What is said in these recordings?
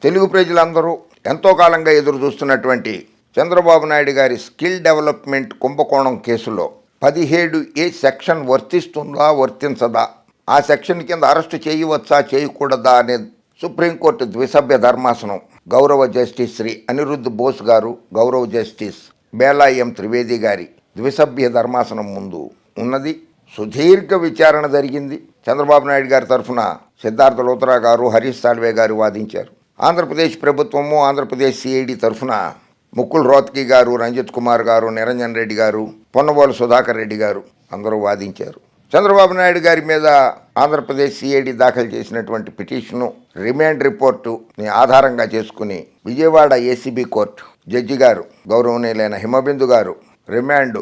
తెలుగు ప్రజలందరూ ఎంతో కాలంగా ఎదురు చూస్తున్నటువంటి చంద్రబాబు నాయుడు గారి స్కిల్ డెవలప్మెంట్ కుంభకోణం కేసులో 17A సెక్షన్ వర్తిస్తుందా వర్తించదా, ఆ సెక్షన్ కింద అరెస్టు చేయవచ్చా చేయకూడదా అనే సుప్రీంకోర్టు ద్విసభ్య ధర్మాసనం గౌరవ జస్టిస్ శ్రీ అనిరుద్ధ్ బోస్ గారు, గౌరవ జస్టిస్ బేలా ఎం త్రివేది గారి ద్విసభ్య ధర్మాసనం ముందు ఉన్నది. సుదీర్ఘ విచారణ జరిగింది. చంద్రబాబు నాయుడు గారి తరఫున సిద్ధార్థ లూథరా గారు, హరీష్ సాల్వే గారు వాదించారు. ఆంధ్రప్రదేశ్ ప్రభుత్వము, ఆంధ్రప్రదేశ్ సిఐడి తరఫున ముకుల్ రోత్కి గారు, రంజిత్ కుమార్ గారు, నిరంజన్ రెడ్డి గారు, పొన్నబోలు సుధాకర్ రెడ్డి గారు అందరూ వాదించారు. చంద్రబాబు నాయుడు గారి మీద ఆంధ్రప్రదేశ్ సిఐడి దాఖలు చేసినటువంటి పిటిషను రిమాండ్ రిపోర్టుని ఆధారంగా చేసుకుని విజయవాడ ఏసీబీ కోర్టు జడ్జి గారు గౌరవనీయులైన హిమబిందు గారు రిమాండ్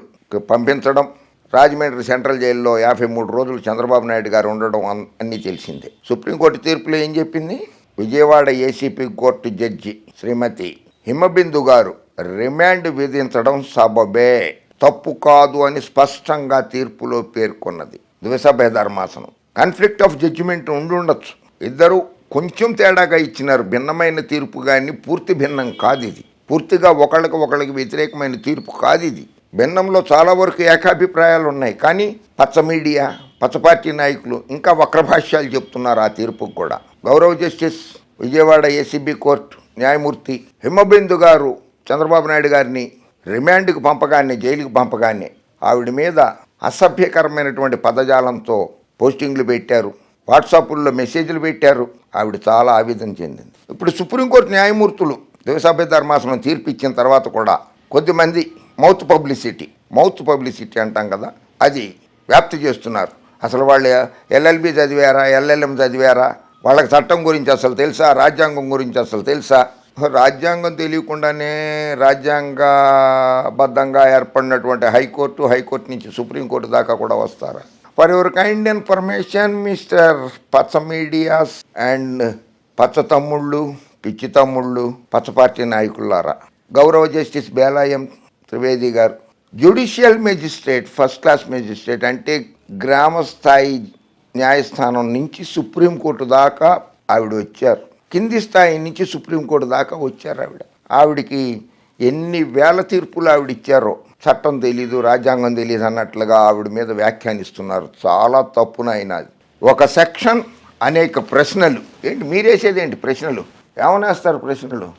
పంపించడం, రాజమండ్రి సెంట్రల్ జైల్లో 53 రోజులు చంద్రబాబు నాయుడు గారు ఉండడం అన్నీ తెలిసిందే. సుప్రీంకోర్టు తీర్పులో ఏం చెప్పింది? విజయవాడ ఏసీపీ కోర్టు జడ్జి శ్రీమతి హిమబిందు గారు రిమాండ్ విధించడం సబబే, తప్పు కాదు అని స్పష్టంగా తీర్పులో పేర్కొన్నది ద్విసభ్య ధర్మాసనం. కాన్ఫ్లిక్ట్ ఆఫ్ జడ్జిమెంట్ ఉండొచ్చు, ఇద్దరు కొంచెం తేడాగా ఇచ్చినారు. భిన్నమైన తీర్పు కానీ పూర్తి భిన్నం కాదు ఇది. పూర్తిగా ఒకళ్ళకి వ్యతిరేకమైన తీర్పు కాదు ఇది. భిన్నంలో చాలా వరకు ఏకాభిప్రాయాలు ఉన్నాయి. కానీ పచ్చ మీడియా, పచ్చ పార్టీ నాయకులు ఇంకా వక్రభాష్యాలు చెప్తున్నారు ఆ తీర్పుకు కూడా. గౌరవ జస్టిస్ విజయవాడ ఏసీబీ కోర్టు న్యాయమూర్తి హిమబిందు గారు చంద్రబాబు నాయుడు గారిని రిమాండ్కు పంపగానే, జైలుకు పంపగానే ఆవిడ మీద అసభ్యకరమైనటువంటి పదజాలంతో పోస్టింగ్లు పెట్టారు, వాట్సాప్ల్లో మెసేజ్లు పెట్టారు. ఆవిడ చాలా ఆవేదన చెందింది. ఇప్పుడు సుప్రీంకోర్టు న్యాయమూర్తులు ద్విసభ్య ధర్మాసనం తీర్పు ఇచ్చిన తర్వాత కూడా కొద్దిమంది మౌత్ పబ్లిసిటీ అంటాం కదా, అది వ్యాప్తి చేస్తున్నారు. అసలు వాళ్ళు ఎల్ఎల్బి చదివారా, ఎల్ఎల్ఎం చదివారా, వాళ్ళకి చట్టం గురించి అసలు తెలుసా, రాజ్యాంగం గురించి అసలు తెలుసా? రాజ్యాంగం తెలియకుండానే రాజ్యాంగబద్ధంగా ఏర్పడినటువంటి హైకోర్టు నుంచి సుప్రీంకోర్టు దాకా కూడా వస్తారా? For your kind information mister పచ్చ మీడియాస్ అండ్ పచ్చ తమ్ముళ్ళు, పిచ్చి తమ్ముళ్ళు, పచ్చ పార్టీ నాయకులారా, గౌరవ జస్టిస్ బేలా ఎం త్రివేది గారు judicial magistrate, first class magistrate అంటే గ్రామ స్థాయి న్యాయస్థానం నుంచి సుప్రీంకోర్టు దాకా ఆవిడ వచ్చారు. కింది స్థాయి నుంచి సుప్రీంకోర్టు దాకా వచ్చారు. ఆవిడికి ఎన్ని వేల తీర్పులు ఆవిడ ఇచ్చారో, చట్టం తెలీదు, రాజ్యాంగం తెలీదు అన్నట్లుగా ఆవిడ మీద వ్యాఖ్యానిస్తున్నారు. చాలా తప్పునైనా ఒక సెక్షన్, అనేక ప్రశ్నలు. ఏంటి మీరేసేది ఏంటి ప్రశ్నలు? ఏమనేస్తారు ప్రశ్నలు?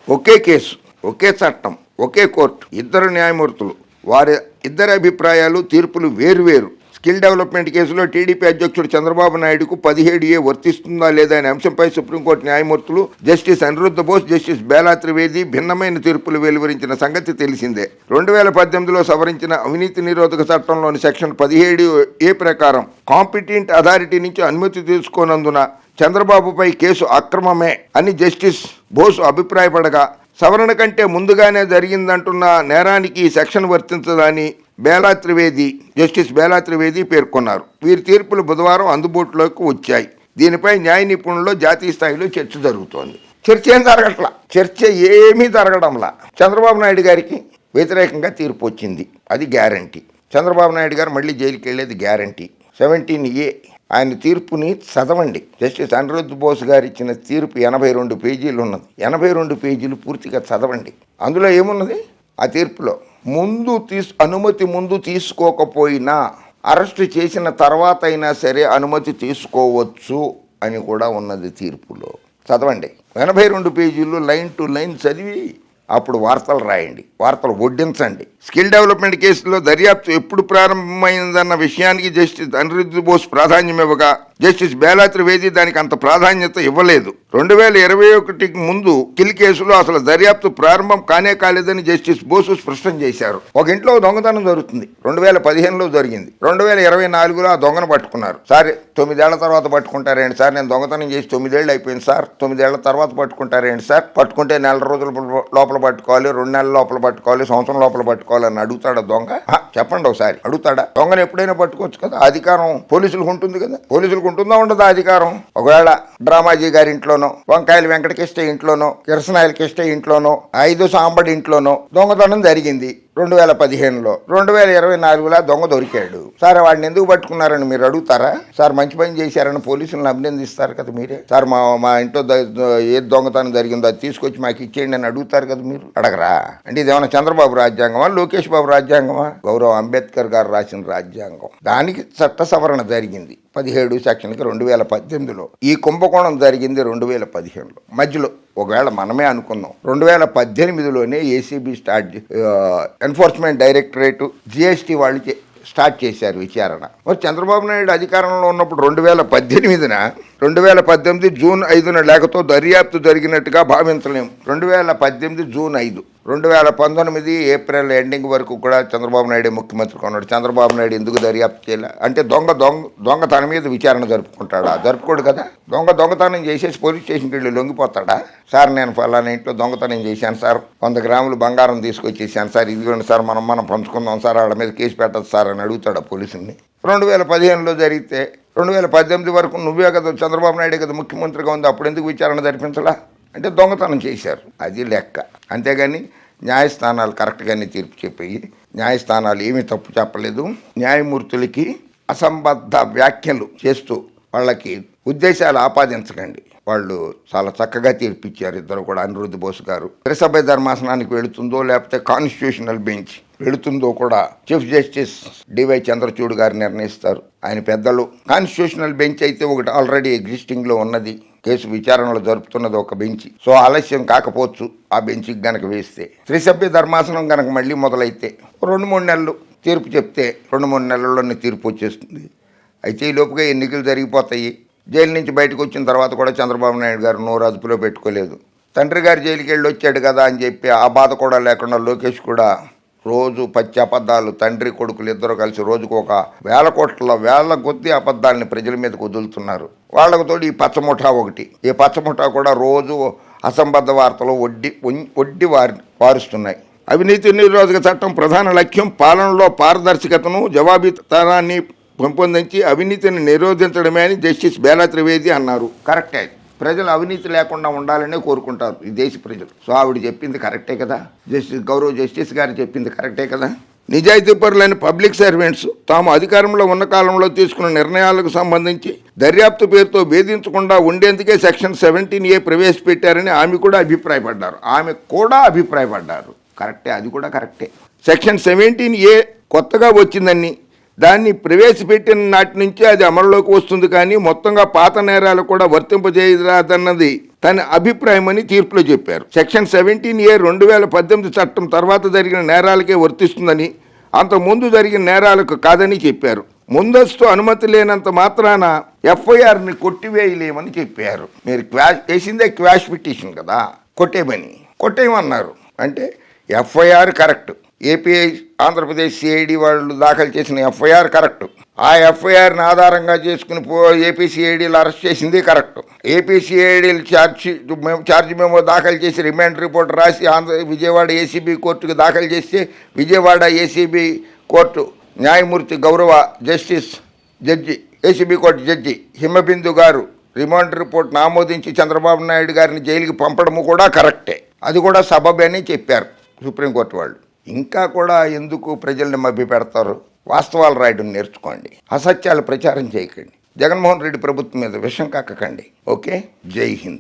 ఒకే కేసు, ఒకే చట్టం, ఒకే కోర్టు, ఇద్దరు న్యాయమూర్తులు, వారి ఇద్దరి అభిప్రాయాలు, తీర్పులు వేరువేరు. స్కిల్ డెవలప్మెంట్ కేసులో టీడీపీ అధ్యక్షుడు చంద్రబాబు నాయుడుకు 17A వర్తిస్తుందా లేదా అనే అంశంపై సుప్రీంకోర్టు న్యాయమూర్తులు జస్టిస్ అనిరుద్ధ్ బోస్, జస్టిస్ బేలా త్రివేది భిన్నమైన తీర్పులు వెలువరించిన సంగతి తెలిసిందే. 2018లో సవరించిన అవినీతి నిరోధక చట్టంలోని సెక్షన్ 17A ప్రకారం కాంపిటెంట్ అథారిటీ నుంచి అనుమతి తీసుకోనందున చంద్రబాబుపై కేసు అక్రమమే అని జస్టిస్ బోస్ అభిప్రాయపడగా, సవరణ కంటే ముందుగానే జరిగిందంటున్న నేరానికి ఈ సెక్షన్ వర్తించదని జస్టిస్ బేలా త్రివేది పేర్కొన్నారు. వీరి తీర్పులు బుధవారం అందుబాటులోకి వచ్చాయి. దీనిపై న్యాయ నిపుణుల్లో జాతీయ స్థాయిలో చర్చ జరుగుతోంది. చర్చ ఏం జరగట్లా, చర్చ ఏమీ జరగడంలా. చంద్రబాబు నాయుడు గారికి వ్యతిరేకంగా తీర్పు వచ్చింది, అది గ్యారంటీ. చంద్రబాబు నాయుడు గారు మళ్ళీ జైలుకి వెళ్ళేది గ్యారంటీ. 17A ఆయన తీర్పుని చదవండి. జస్టిస్ అనిరుద్ధ్ బోస్ గారు ఇచ్చిన తీర్పు 82 పేజీలు ఉన్నది. 82 పేజీలు పూర్తిగా చదవండి. అందులో ఏమున్నది? ఆ తీర్పులో అనుమతి ముందు తీసుకోకపోయినా అరెస్టు చేసిన తర్వాత అయినా సరే అనుమతి తీసుకోవచ్చు అని కూడా ఉన్నది తీర్పులో. చదవండి. 82 పేజీలు లైన్ టు లైన్ చదివి అప్పుడు వార్తలు రాయండి, వార్తలు వడ్డించండి. స్కిల్ డెవలప్మెంట్ కేసులో దర్యాప్తు ఎప్పుడు ప్రారంభమైందన్న విషయానికి జస్టిస్ అనిరుద్ధ్ బోస్ ప్రాధాన్యం ఇవ్వగా, జస్టిస్ బేలా త్రివేది దానికి అంత ప్రాధాన్యత ఇవ్వలేదు. 2021 ముందు స్కిల్ కేసులో అసలు దర్యాప్తు ప్రారంభం కాలేదని జస్టిస్ బోసు స్పష్టం చేశారు. ఒక ఇంట్లో దొంగతనం జరుగుతుంది, 2015లో జరిగింది. 2024లో ఆ దొంగను పట్టుకున్నారు. సార్ 9 ఏళ్ల తర్వాత పట్టుకుంటారేంటి సార్? నేను దొంగతనం చేసి 9 ఏళ్ళు అయిపోయింది సార్, 9 ఏళ్ల తర్వాత పట్టుకుంటారేంటి సార్? పట్టుకుంటే 4 రోజుల లోపల పట్టుకోవాలి, 2 నెలల లోపల పట్టుకోవాలి, సంవత్సరం లోపల పట్టుకోవాలని అడుగుతాడా దొంగ? చెప్పండి ఒకసారి, అడుగుతాడా? దొంగను ఎప్పుడైనా పట్టుకోవచ్చు కదా. అధికారం పోలీసులకు ఉంటుంది కదా. పోలీసులకు ఉంటుందా ఉండదా అధికారం? ఒకవేళ డ్రామాజీ గారి ఇంట్లోనో, వంకాయలు వెంకటకృష్ణ ఇంట్లోనో, కిరసనాయల కృష్ణ ఇంట్లోనో, 5 సాంబడి ఇంట్లోనో దొంగతనం జరిగింది. 2015లో 2024లో దొంగ దొరికాడు. సార్ వాడిని ఎందుకు పట్టుకున్నారని మీరు అడుగుతారా? సార్ మంచి పని చేశారని పోలీసులను అభినందిస్తారు కదా మీరే. సార్ మా ఇంట్లో ఏ దొంగతనం జరిగిందో అది తీసుకొచ్చి మాకు ఇచ్చేయండి అని అడుగుతారు కదా మీరు. అడగరా? అంటే ఇదేమన్నా చంద్రబాబు రాజ్యాంగమా, లోకేష్ బాబు రాజ్యాంగమా? గౌరవ అంబేద్కర్ గారు రాసిన రాజ్యాంగం. దానికి చట్ట సవరణ జరిగింది 17 సెక్షన్కి 2018లో. ఈ కుంభకోణం జరిగింది 2015లో. మధ్యలో ఒకవేళ మనమే అనుకున్నాం 2018లోనే ఏసీబీ ఎన్ఫోర్స్మెంట్ డైరెక్టరేట్ GST వాళ్ళు స్టార్ట్ చేశారు విచారణ. మరి చంద్రబాబు నాయుడు అధికారంలో ఉన్నప్పుడు 2018 జూన్ 5న లేఖతో దర్యాప్తు జరిగినట్టుగా భావించలేము. 2018 జూన్ 5, 2019 ఏప్రిల్ ఎండింగ్ వరకు కూడా చంద్రబాబు నాయుడు ముఖ్యమంత్రిగా ఉన్నాడు. చంద్రబాబు నాయుడు ఎందుకు దర్యాప్తు చేయాలి? అంటే దొంగ తన మీద విచారణ జరుపుకుంటాడా? జరుపుకోడు కదా. దొంగతనం చేసేసి పోలీస్ స్టేషన్కి వెళ్ళి లొంగిపోతాడా? సార్ నేను ఫలానా ఇంట్లో దొంగతనం చేశాను సార్, 100 గ్రాములు బంగారం తీసుకొచ్చేసాను సార్, ఇదిగోండి సార్ మనం పంచుకుందాం సార్, వాళ్ళ మీద కేసు పెట్టదు సార్ అని అడుగుతాడా పోలీసుల్ని? 2015లో జరిగితే 2018 వరకు నువ్వే కదా, చంద్రబాబు నాయుడే కదా ముఖ్యమంత్రిగా ఉంది, అప్పుడు ఎందుకు విచారణ జరిపించలా? అంటే దొంగతనం చేశారు, అది లెక్క. అంతేగాని న్యాయస్థానాలు కరెక్ట్గానే తీర్పు చెప్పాయి. న్యాయస్థానాలు ఏమీ తప్పు చెప్పలేదు. న్యాయమూర్తులకి అసంబద్ధ వ్యాఖ్యలు చేస్తూ వాళ్ళకి ఉద్దేశాలు ఆపాదించకండి. వాళ్ళు చాలా చక్కగా తీర్పిచ్చారు ఇద్దరు కూడా. అనిరుద్ధ్ బోస్ గారు త్రిసభ్య ధర్మాసనానికి వెళుతుందో లేకపోతే కాన్స్టిట్యూషనల్ బెంచ్ వెళుతుందో కూడా చీఫ్ జస్టిస్ డివై చంద్రచూడ్ గారు నిర్ణయిస్తారు. ఆయన పెద్దలు. కాన్స్టిట్యూషనల్ బెంచ్ అయితే ఒకటి ఆల్రెడీ ఎగ్జిస్టింగ్లో ఉన్నది, కేసు విచారణలో జరుపుతున్నది ఒక బెంచ్. సో ఆలస్యం కాకపోవచ్చు ఆ బెంచ్కి గనక వేస్తే. త్రిసభ్య ధర్మాసనం గనక మళ్ళీ మొదలైతే 2-3 నెలలు తీర్పు చెప్తే 2-3 నెలల్లోనే తీర్పు వచ్చేస్తుంది. అయితే ఈ లోపుగా ఎన్నికలు జరిగిపోతాయి. జైలు నుంచి బయటకు వచ్చిన తర్వాత కూడా చంద్రబాబు నాయుడు గారు నోరు అదుపులో పెట్టుకోలేదు. తండ్రి గారు జైలుకి వెళ్ళి వచ్చాడు కదా అని చెప్పి ఆ బాధ కూడా లేకుండా లోకేష్ కూడా రోజు పచ్చి అబద్ధాలు, తండ్రి కొడుకులు ఇద్దరు కలిసి రోజుకు 1,000 కొద్ది అబద్ధాలని ప్రజల మీదకు వదులుతున్నారు. వాళ్ళకు తోడు ఈ పచ్చముఠా ఒకటి. ఈ పచ్చముఠా కూడా రోజు అసంబద్ధ వార్తలు వడ్డీ వారుస్తున్నాయి. అవినీతి నిరోధక చట్టం ప్రధాన లక్ష్యం పాలనలో పారదర్శకతను, జవాబుదారీతనాన్ని పెంపొందించి అవినీతిని నిరోధించడమే అని జస్టిస్ బేలా త్రివేది అన్నారు. కరెక్టే. ప్రజలు అవినీతి లేకుండా ఉండాలనే కోరుకుంటారు ఈ దేశ ప్రజలు. సో ఆవిడ చెప్పింది కరెక్టే కదా. గౌరవ జస్టిస్ గారు చెప్పింది కరెక్టే కదా. నిజాయితీపరులైన పబ్లిక్ సర్వెంట్స్ తాము అధికారంలో ఉన్న కాలంలో తీసుకున్న నిర్ణయాలకు సంబంధించి దర్యాప్తు పేరుతో వేధించకుండా ఉండేందుకే సెక్షన్ 17A ప్రవేశపెట్టారని ఆమె కూడా అభిప్రాయపడ్డారు. కరెక్టే, అది కూడా కరెక్టే. సెక్షన్ 17A కొత్తగా వచ్చిందని, దాన్ని ప్రవేశపెట్టిన నాటి నుంచి అది అమలులోకి వస్తుంది, కానీ మొత్తంగా పాత నేరాలు కూడా వర్తింపజేయరాదన్నది తన అభిప్రాయం అని తీర్పులో చెప్పారు. సెక్షన్ 17A 2018 చట్టం తర్వాత జరిగిన నేరాలకే వర్తిస్తుందని, అంతకుముందు జరిగిన నేరాలకు కాదని చెప్పారు. ముందస్తు అనుమతి లేనంత మాత్రాన FIRని కొట్టివేయలేమని చెప్పారు. మీరు వేసిందే క్వాష్ పిటిషన్ కదా, కొట్టేయమన్నారు. అంటే FIR కరెక్ట్. ఆంధ్రప్రదేశ్ CID వాళ్ళు దాఖలు చేసిన FIR కరెక్ట్. ఆ FIRని ఆధారంగా చేసుకుని ఏపీ CIDలు అరెస్ట్ చేసింది కరెక్ట్. ఏపీ CIDలు ఛార్జ్ మెమో దాఖలు చేసి రిమాండ్ రిపోర్ట్ రాసి విజయవాడ ACB కోర్టుకు దాఖలు చేస్తే విజయవాడ ACB కోర్టు న్యాయమూర్తి గౌరవ justice ACB court judge Himabindu గారు రిమాండ్ రిపోర్ట్ ఆమోదించి చంద్రబాబు నాయుడు గారిని జైలుకి పంపడము కూడా కరెక్టే. అది కూడా సబబే అని చెప్పారు సుప్రీంకోర్టు వాళ్ళు. ఇంకా కూడా ఎందుకు ప్రజల్ని మభ్య పెడతారు? వాస్తవాలు రాయడం నేర్చుకోండి, అసత్యాలు ప్రచారం చేయకండి, జగన్మోహన్ రెడ్డి ప్రభుత్వం మీద విషం కక్కకండి. ఓకే, జై హింద్.